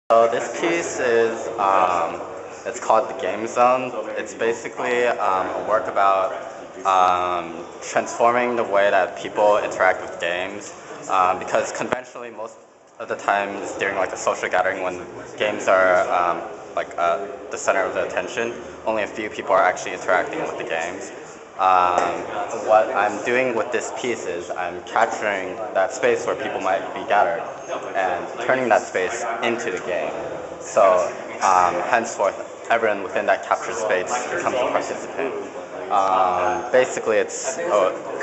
So this piece is it's called the Game Zone. It's basically a work about transforming the way that people interact with games. Because conventionally, most of the times during like a social gathering, when games are the center of the attention, only a few people are actually interacting with the games. What I'm doing with this piece is I'm capturing that space where people might be gathered and turning that space into the game. So henceforth, everyone within that captured space becomes a participant. Basically, it's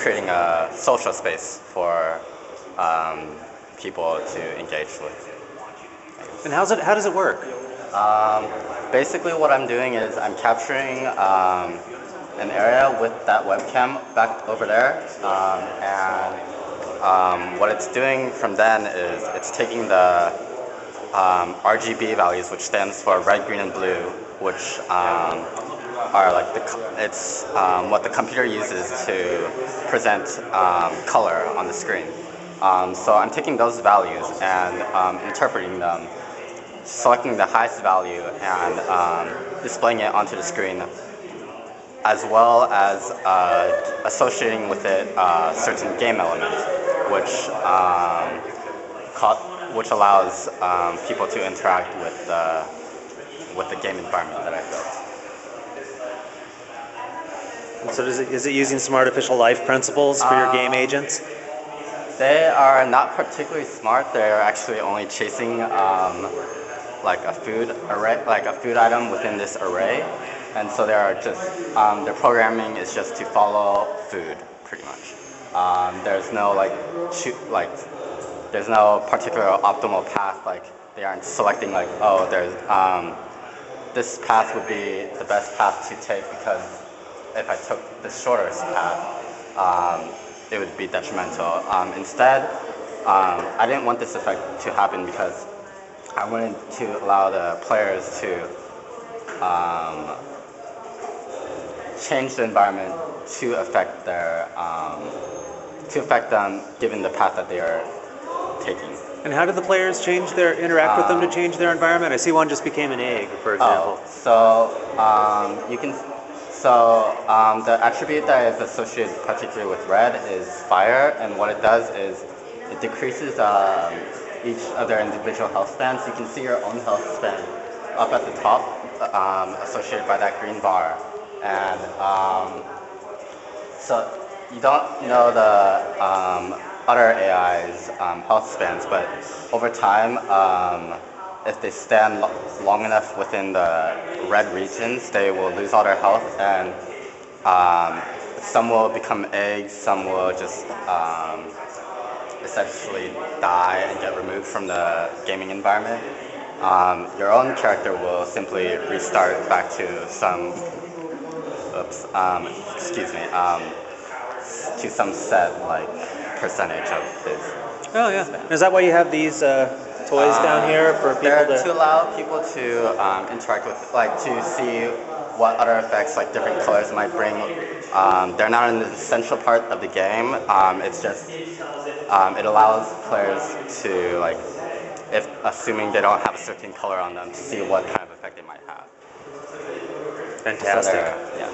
creating a social space for people to engage with. And how does it work? Basically, what I'm doing is I'm capturing an area with that webcam back over there, and what it's doing from then is it's taking the RGB values, which stands for red, green, and blue, which are like it's what the computer uses to present color on the screen. So I'm taking those values and interpreting them, selecting the highest value and displaying it onto the screen, as well as associating with it certain game elements, which allows people to interact with the game environment that I built. And so is it using some artificial life principles for your game agents? They are not particularly smart. They're actually only chasing like a food array, like a food item within this array. And so they are just, their programming is just to follow food, pretty much. There's no there's no particular optimal path. Like they aren't selecting like, oh, there's this path would be the best path to take because if I took the shortest path, it would be detrimental. Instead, I didn't want this effect to happen because I wanted to allow the players to change the environment to affect them given the path that they are taking. And how do the players interact with them to change their environment? I see one just became an egg, for example. The attribute that is associated particularly with red is fire, and what it does is it decreases each of their individual health spans. You can see your own health span up at the top, associated by that green bar. And so you don't know the other AI's health spans, but over time, if they stand long enough within the red regions, they will lose all their health, and some will become eggs, some will just essentially die and get removed from the gaming environment. Your own character will simply restart back to some to some set like percentage of his. Oh yeah. Span. Is that why you have these toys down here for people to allow people to interact with, like to see what other effects like different colors might bring. They're not an essential part of the game. It's just it allows players to like, if assuming they don't have a certain color on them, to see what kind of effect it might have. Fantastic. So yeah.